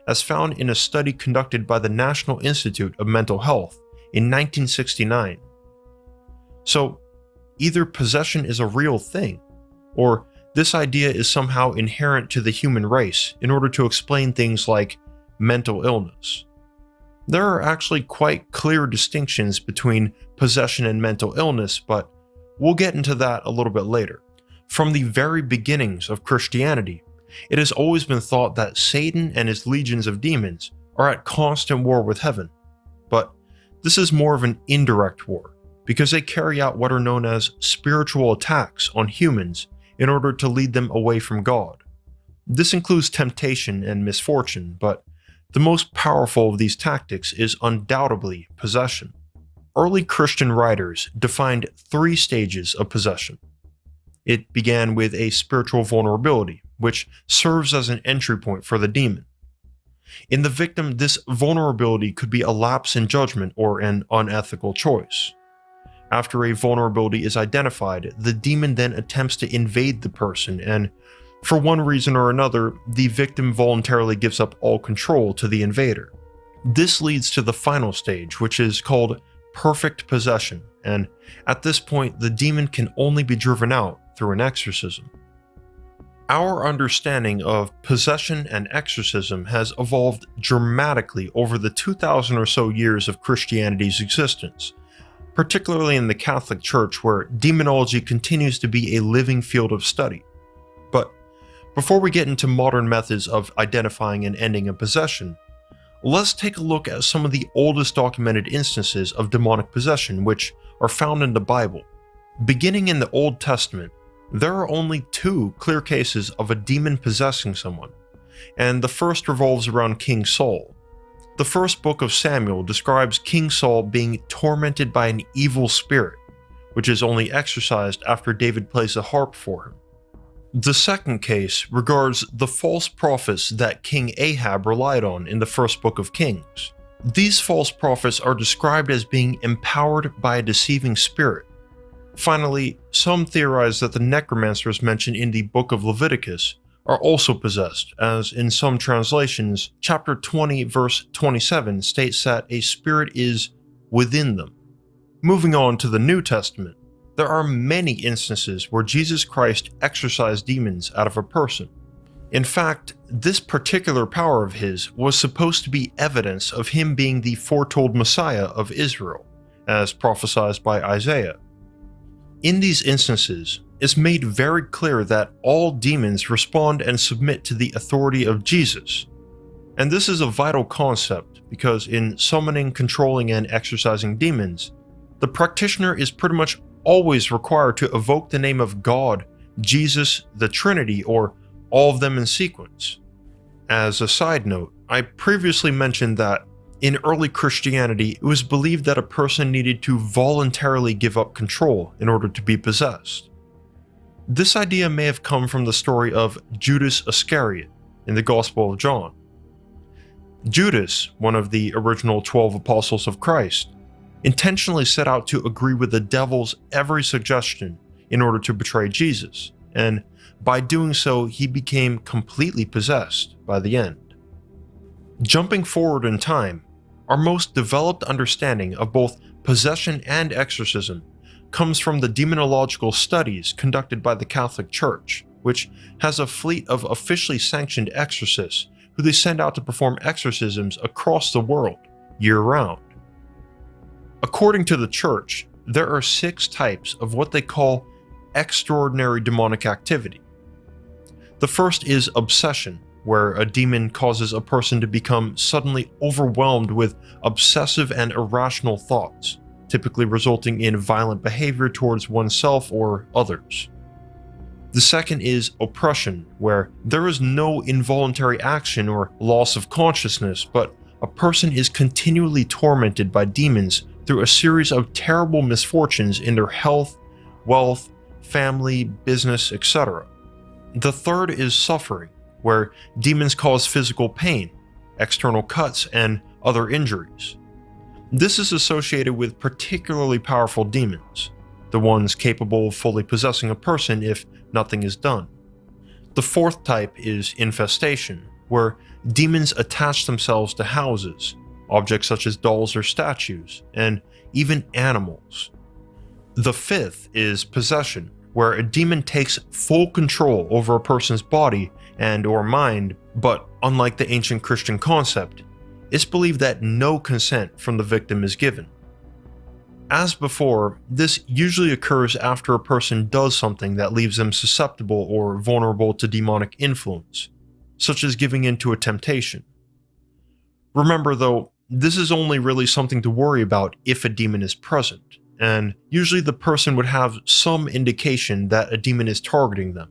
as found in a study conducted by the National Institute of Mental Health in 1969. So, either possession is a real thing, or this idea is somehow inherent to the human race in order to explain things like mental illness. There are actually quite clear distinctions between possession and mental illness, but we'll get into that a little bit later. From the very beginnings of Christianity, it has always been thought that Satan and his legions of demons are at constant war with heaven. But this is more of an indirect war, because they carry out what are known as spiritual attacks on humans in order to lead them away from God. This includes temptation and misfortune, but the most powerful of these tactics is undoubtedly possession. Early Christian writers defined 3 stages of possession. It began with a spiritual vulnerability, which serves as an entry point for the demon. In the victim, this vulnerability could be a lapse in judgment or an unethical choice. After a vulnerability is identified, the demon then attempts to invade the person, and for one reason or another, the victim voluntarily gives up all control to the invader. This leads to the final stage, which is called perfect possession, and at this point, the demon can only be driven out through an exorcism. Our understanding of possession and exorcism has evolved dramatically over the 2,000 or so years of Christianity's existence, particularly in the Catholic Church, where demonology continues to be a living field of study. But before we get into modern methods of identifying and ending a possession, let's take a look at some of the oldest documented instances of demonic possession which are found in the Bible. Beginning in the Old Testament, there are only 2 clear cases of a demon possessing someone, and the first revolves around King Saul. The first book of Samuel describes King Saul being tormented by an evil spirit, which is only exorcised after David plays a harp for him. The second case regards the false prophets that King Ahab relied on in the first book of Kings. These false prophets are described as being empowered by a deceiving spirit. Finally, some theorize that the necromancers mentioned in the book of Leviticus are also possessed, as in some translations, chapter 20 verse 27 states that a spirit is within them. Moving on to the New Testament, there are many instances where Jesus Christ exorcised demons out of a person. In fact, this particular power of his was supposed to be evidence of him being the foretold Messiah of Israel, as prophesied by Isaiah. In these instances, it's made very clear that all demons respond and submit to the authority of Jesus. And this is a vital concept because in summoning, controlling, and exorcising demons, the practitioner is pretty much always required to evoke the name of God, Jesus, the Trinity, or all of them in sequence. As a side note, I previously mentioned that in early Christianity, it was believed that a person needed to voluntarily give up control in order to be possessed. This idea may have come from the story of Judas Iscariot in the Gospel of John. Judas, one of the original 12 apostles of Christ, intentionally set out to agree with the devil's every suggestion in order to betray Jesus, and by doing so, he became completely possessed by the end. Jumping forward in time, our most developed understanding of both possession and exorcism comes from the demonological studies conducted by the Catholic Church, which has a fleet of officially sanctioned exorcists who they send out to perform exorcisms across the world, year-round. According to the Church, there are 6 types of what they call extraordinary demonic activity. The first is obsession, where a demon causes a person to become suddenly overwhelmed with obsessive and irrational thoughts, typically resulting in violent behavior towards oneself or others. The second is oppression, where there is no involuntary action or loss of consciousness, but a person is continually tormented by demons through a series of terrible misfortunes in their health, wealth, family, business, etc. The third is suffering, where demons cause physical pain, external cuts, and other injuries. This is associated with particularly powerful demons, the ones capable of fully possessing a person if nothing is done. The fourth type is infestation, where demons attach themselves to houses, objects such as dolls or statues, and even animals. The fifth is possession, where a demon takes full control over a person's body and or mind, but unlike the ancient Christian concept, it's believed that no consent from the victim is given. As before, this usually occurs after a person does something that leaves them susceptible or vulnerable to demonic influence, such as giving in to a temptation. Remember though, this is only really something to worry about if a demon is present, and usually the person would have some indication that a demon is targeting them.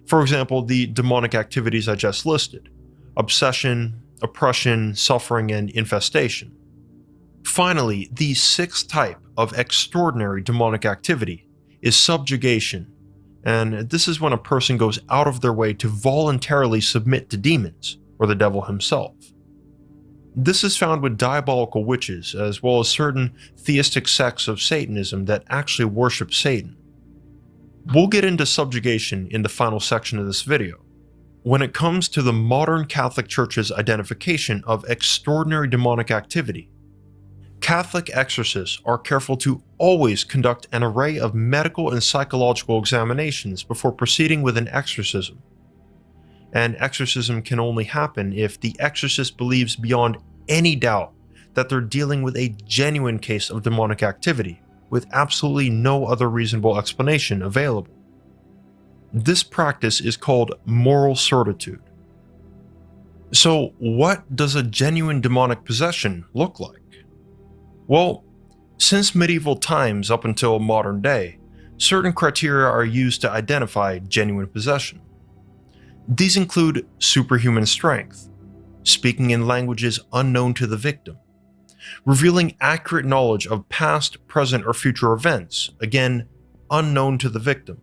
For example, the demonic activities I just listed: obsession, oppression, suffering, and infestation. Finally, the sixth type of extraordinary demonic activity is subjugation, and this is when a person goes out of their way to voluntarily submit to demons, or the devil himself. This is found with diabolical witches, as well as certain theistic sects of Satanism that actually worship Satan. We'll get into subjugation in the final section of this video. When it comes to the modern Catholic Church's identification of extraordinary demonic activity, Catholic exorcists are careful to always conduct an array of medical and psychological examinations before proceeding with an exorcism. An exorcism can only happen if the exorcist believes beyond any doubt that they're dealing with a genuine case of demonic activity, with absolutely no other reasonable explanation available. This practice is called moral certitude. So, what does a genuine demonic possession look like? Well, since medieval times up until modern day, certain criteria are used to identify genuine possession. These include superhuman strength, speaking in languages unknown to the victim, revealing accurate knowledge of past, present, or future events, again, unknown to the victim.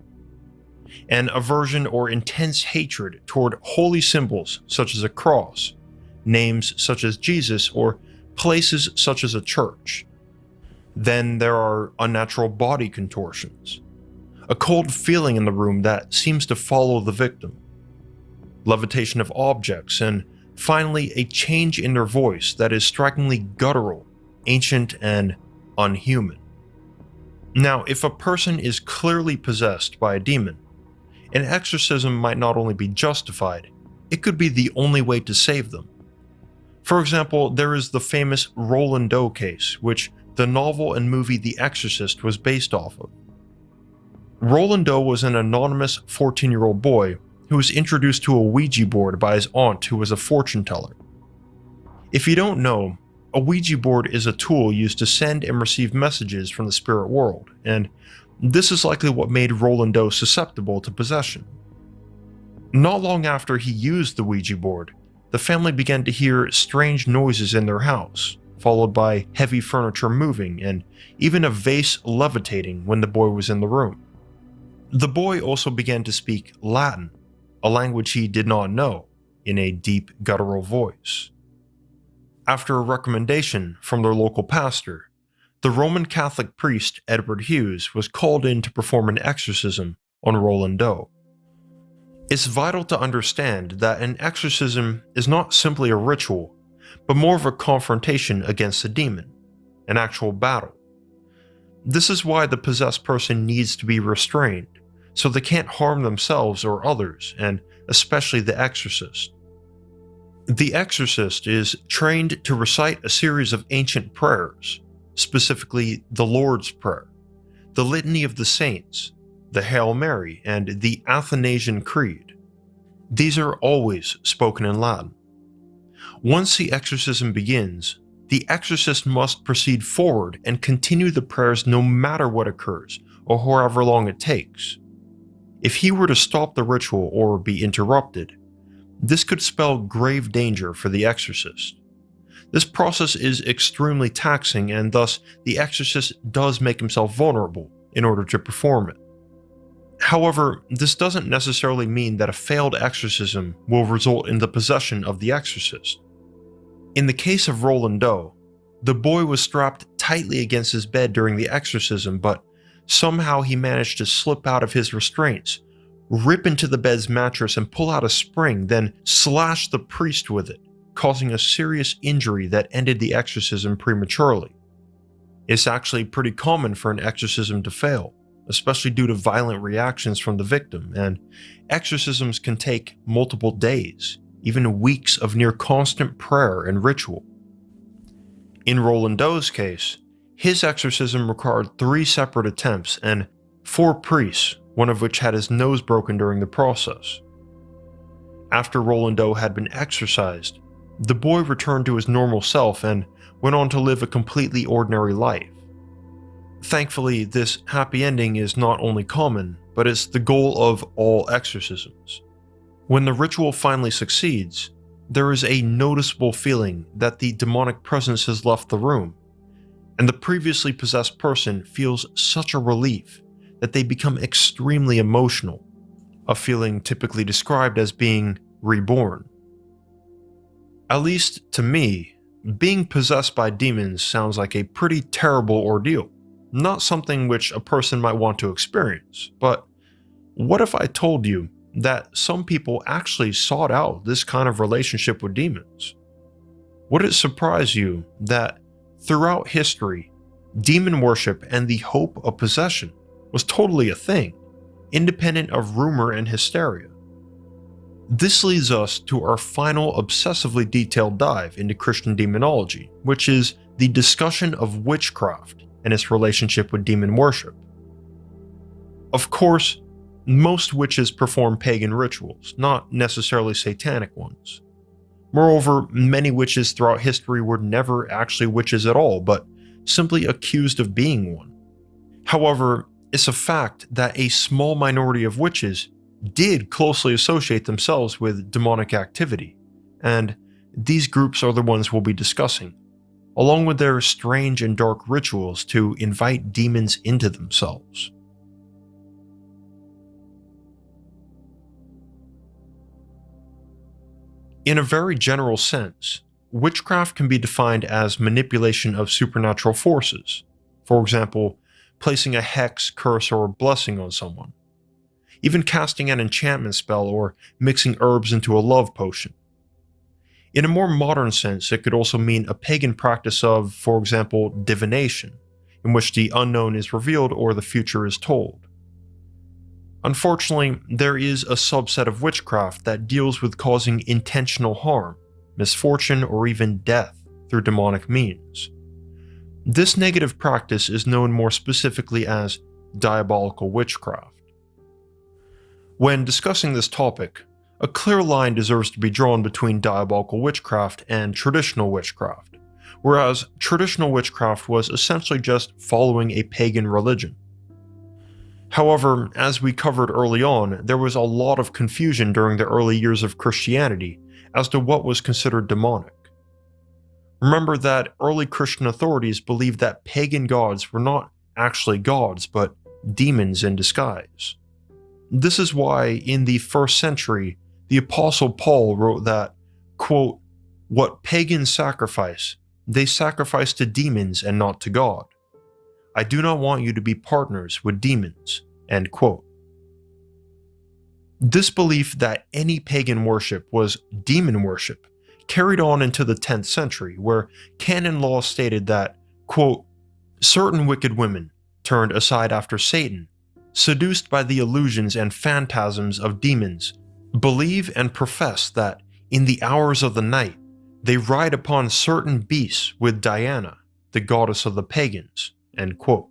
And aversion or intense hatred toward holy symbols such as a cross, names such as Jesus, or places such as a church. Then there are unnatural body contortions, a cold feeling in the room that seems to follow the victim, levitation of objects, and finally a change in their voice that is strikingly guttural, ancient, and unhuman. Now, if a person is clearly possessed by a demon, an exorcism might not only be justified, it could be the only way to save them. For example, there is the famous Roland Doe case, which the novel and movie The Exorcist was based off of. Roland Doe was an anonymous 14-year-old boy who was introduced to a Ouija board by his aunt, who was a fortune teller. If you don't know, a Ouija board is a tool used to send and receive messages from the spirit world, and this is likely what made Roland Doe susceptible to possession. Not long after he used the Ouija board, the family began to hear strange noises in their house, followed by heavy furniture moving and even a vase levitating when the boy was in the room. The boy also began to speak Latin, a language he did not know, in a deep guttural voice. After a recommendation from their local pastor, the Roman Catholic priest Edward Hughes was called in to perform an exorcism on Roland Doe. It's vital to understand that an exorcism is not simply a ritual, but more of a confrontation against a demon, an actual battle. This is why the possessed person needs to be restrained, so they can't harm themselves or others, and especially the exorcist. The exorcist is trained to recite a series of ancient prayers, specifically the Lord's Prayer, the Litany of the Saints, the Hail Mary, and the Athanasian Creed. These are always spoken in Latin. Once the exorcism begins, the exorcist must proceed forward and continue the prayers no matter what occurs, or however long it takes. If he were to stop the ritual or be interrupted, this could spell grave danger for the exorcist. This process is extremely taxing, and thus the exorcist does make himself vulnerable in order to perform it. However, this doesn't necessarily mean that a failed exorcism will result in the possession of the exorcist. In the case of Roland Doe, the boy was strapped tightly against his bed during the exorcism, but somehow he managed to slip out of his restraints, rip into the bed's mattress and pull out a spring, then slash the priest with it, causing a serious injury that ended the exorcism prematurely. It's actually pretty common for an exorcism to fail, especially due to violent reactions from the victim, and exorcisms can take multiple days, even weeks of near constant prayer and ritual. In Roland Doe's case, his exorcism required 3 separate attempts and 4 priests, one of which had his nose broken during the process. After Roland Doe had been exorcised, the boy returned to his normal self and went on to live a completely ordinary life. Thankfully, this happy ending is not only common, but it's the goal of all exorcisms. When the ritual finally succeeds, there is a noticeable feeling that the demonic presence has left the room, and the previously possessed person feels such a relief that they become extremely emotional, a feeling typically described as being reborn. At least to me, being possessed by demons sounds like a pretty terrible ordeal, not something which a person might want to experience. But what if I told you that some people actually sought out this kind of relationship with demons? Would it surprise you that throughout history, demon worship and the hope of possession was totally a thing, independent of rumor and hysteria? This leads us to our final obsessively detailed dive into Christian demonology, which is the discussion of witchcraft and its relationship with demon worship. Of course, most witches perform pagan rituals, not necessarily satanic ones. Moreover, many witches throughout history were never actually witches at all, but simply accused of being one. However, it's a fact that a small minority of witches did closely associate themselves with demonic activity, and these groups are the ones we'll be discussing. along with their strange and dark rituals to invite demons into themselves. In a very general sense, witchcraft can be defined as manipulation of supernatural forces. For example, placing a hex, curse, or blessing on someone. Even casting an enchantment spell or mixing herbs into a love potion. In a more modern sense, it could also mean a pagan practice of, for example, divination, in which the unknown is revealed or the future is told. Unfortunately, there is a subset of witchcraft that deals with causing intentional harm, misfortune, or even death through demonic means. This negative practice is known more specifically as diabolical witchcraft. When discussing this topic, a clear line deserves to be drawn between diabolical witchcraft and traditional witchcraft, whereas traditional witchcraft was essentially just following a pagan religion. However, as we covered early on, there was a lot of confusion during the early years of Christianity as to what was considered demonic. Remember that early Christian authorities believed that pagan gods were not actually gods, but demons in disguise. This is why, in the 1st century, the Apostle Paul wrote that, quote, "What pagans sacrifice, they sacrifice to demons and not to God. I do not want you to be partners with demons," end quote. This belief that any pagan worship was demon worship carried on into the 10th century, where canon law stated that, quote, "Certain wicked women turned aside after Satan, seduced by the illusions and phantasms of demons, believe and profess that in the hours of the night they ride upon certain beasts with Diana, the goddess of the pagans," end quote.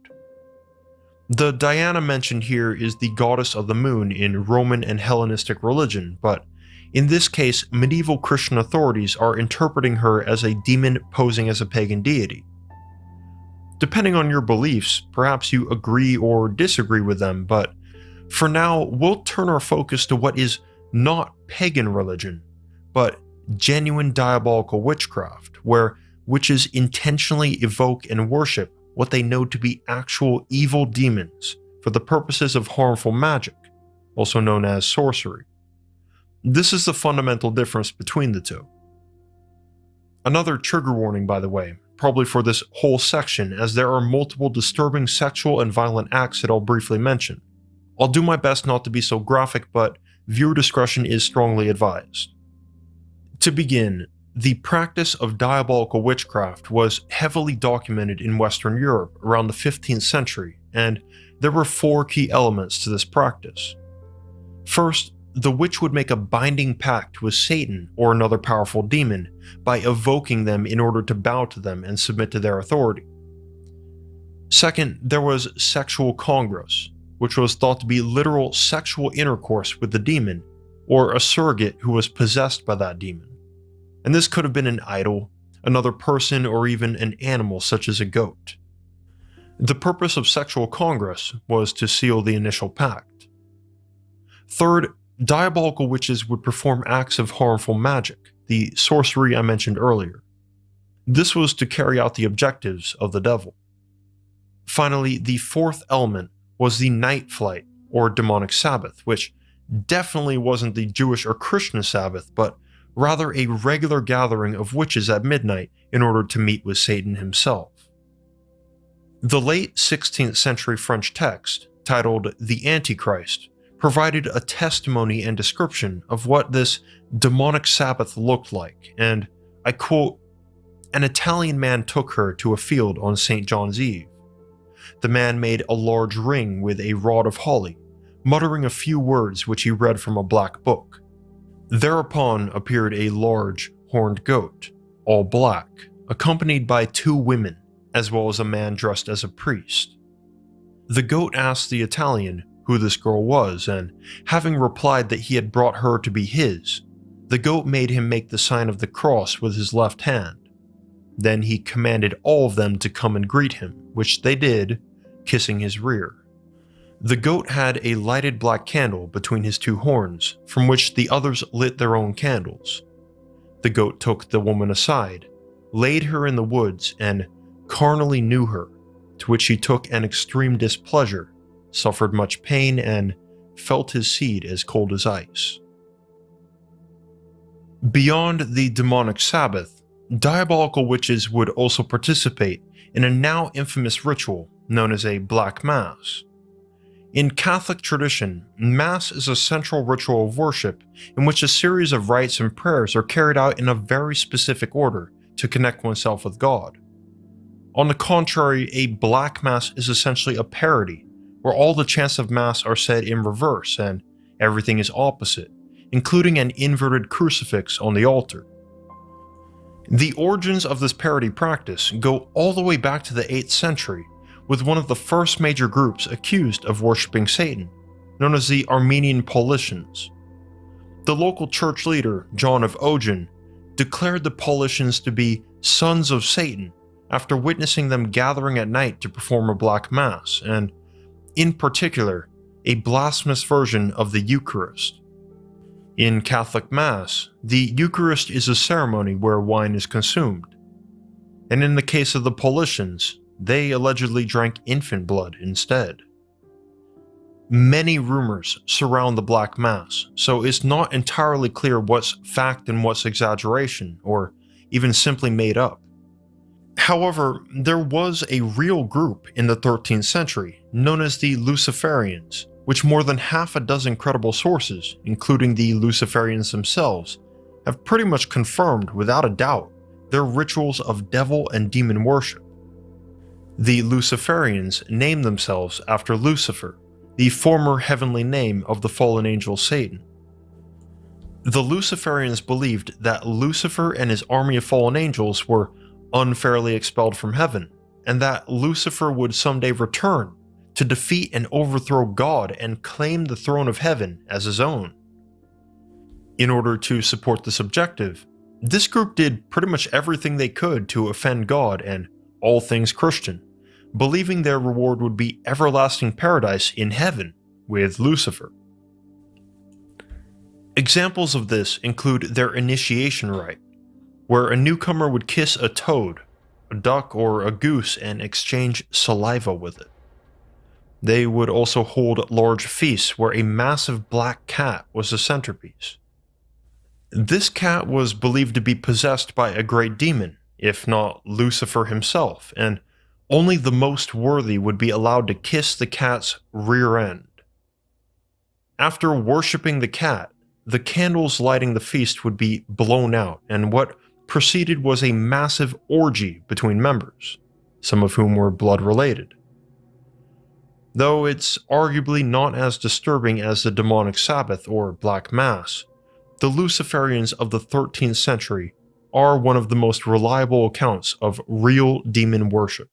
The Diana mentioned here is the goddess of the moon in Roman and Hellenistic religion, but in this case, medieval Christian authorities are interpreting her as a demon posing as a pagan deity. Depending on your beliefs, perhaps you agree or disagree with them, but for now, we'll turn our focus to what is not pagan religion, but genuine diabolical witchcraft, where witches intentionally evoke and worship what they know to be actual evil demons for the purposes of harmful magic, also known as sorcery. This is the fundamental difference between the two. Another trigger warning, by the way, probably for this whole section, as there are multiple disturbing sexual and violent acts that I'll briefly mention. I'll do my best not to be so graphic, but viewer discretion is strongly advised. To begin, the practice of diabolical witchcraft was heavily documented in Western Europe around the 15th century, and there were 4 key elements to this practice. First, the witch would make a binding pact with Satan or another powerful demon by evoking them in order to bow to them and submit to their authority. Second, there was sexual congress, which was thought to be literal sexual intercourse with the demon, or a surrogate who was possessed by that demon. And this could have been an idol, another person, or even an animal such as a goat. The purpose of sexual congress was to seal the initial pact. Third, diabolical witches would perform acts of harmful magic, the sorcery I mentioned earlier. This was to carry out the objectives of the devil. Finally, the 4th element was the night flight, or demonic Sabbath, which definitely wasn't the Jewish or Christian Sabbath, but rather a regular gathering of witches at midnight in order to meet with Satan himself. The late 16th century French text, titled The Antichrist, provided a testimony and description of what this demonic Sabbath looked like, and I quote, "An Italian man took her to a field on St. John's Eve. The man made a large ring with a rod of holly, muttering a few words which he read from a black book. Thereupon appeared a large, horned goat, all black, accompanied by 2 women, as well as a man dressed as a priest. The goat asked the Italian who this girl was, and having replied that he had brought her to be his, the goat made him make the sign of the cross with his left hand. Then he commanded all of them to come and greet him, which they did, kissing his rear. The goat had a lighted black candle between his 2 horns, from which the others lit their own candles. The goat took the woman aside, laid her in the woods, and carnally knew her, to which he took an extreme displeasure, suffered much pain, and felt his seed as cold as ice. Beyond the demonic Sabbath, diabolical witches would also participate in a now infamous ritual known as a Black Mass. In Catholic tradition, Mass is a central ritual of worship in which a series of rites and prayers are carried out in a very specific order to connect oneself with God. On the contrary, a Black Mass is essentially a parody, where all the chants of Mass are said in reverse and everything is opposite, including an inverted crucifix on the altar. The origins of this parody practice go all the way back to the 8th century, with one of the first major groups accused of worshipping Satan, known as the Armenian Paulicians. The local church leader, John of Ogen, declared the Paulicians to be sons of Satan after witnessing them gathering at night to perform a Black Mass, and, in particular, a blasphemous version of the Eucharist. In Catholic Mass, the Eucharist is a ceremony where wine is consumed, and in the case of the Paulicians, they allegedly drank infant blood instead. Many rumors surround the Black Mass, so it's not entirely clear what's fact and what's exaggeration, or even simply made up. However, there was a real group in the 13th century known as the Luciferians, which more than half a dozen credible sources, including the Luciferians themselves, have pretty much confirmed without a doubt their rituals of devil and demon worship. The Luciferians named themselves after Lucifer, the former heavenly name of the fallen angel Satan. The Luciferians believed that Lucifer and his army of fallen angels were unfairly expelled from heaven, and that Lucifer would someday return to defeat and overthrow God and claim the throne of heaven as his own. In order to support this objective, this group did pretty much everything they could to offend God and all things Christian, believing their reward would be everlasting paradise in heaven with Lucifer. Examples of this include their initiation rite, where a newcomer would kiss a toad, a duck, or a goose and exchange saliva with it. They would also hold large feasts where a massive black cat was the centerpiece. This cat was believed to be possessed by a great demon, if not Lucifer himself, and only the most worthy would be allowed to kiss the cat's rear end. After worshipping the cat, the candles lighting the feast would be blown out, and what proceeded was a massive orgy between members, some of whom were blood-related. Though it's arguably not as disturbing as the demonic Sabbath or Black Mass, the Luciferians of the 13th century are one of the most reliable accounts of real demon worship.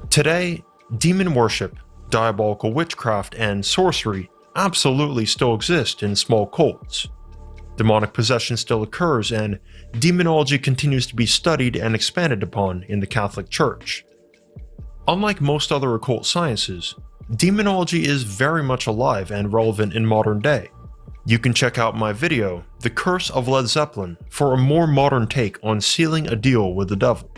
Today, demon worship, diabolical witchcraft, and sorcery absolutely still exist in small cults. Demonic possession still occurs, and demonology continues to be studied and expanded upon in the Catholic Church. Unlike most other occult sciences, demonology is very much alive and relevant in modern day. You can check out my video, The Curse of Led Zeppelin, for a more modern take on sealing a deal with the devil.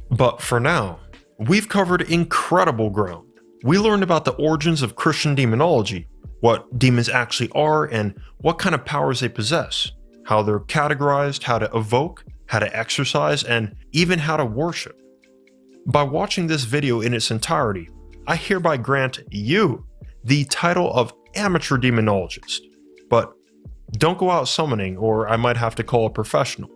But for now, we've covered incredible ground. We learned about the origins of Christian demonology, what demons actually are and what kind of powers they possess, how they're categorized, how to evoke, how to exorcise, and even how to worship. By watching this video in its entirety, I hereby grant you the title of amateur demonologist. But don't go out summoning, or I might have to call a professional.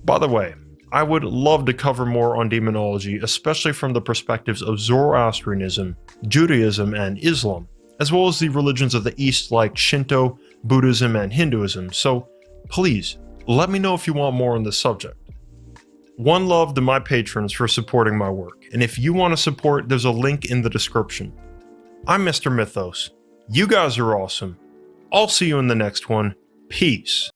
By the way, I would love to cover more on demonology, especially from the perspectives of Zoroastrianism, Judaism, and Islam, as well as the religions of the East like Shinto, Buddhism, and Hinduism, so please, let me know if you want more on this subject. One love to my patrons for supporting my work, and if you want to support, there's a link in the description. I'm Mr. Mythos. You guys are awesome. I'll see you in the next one. Peace.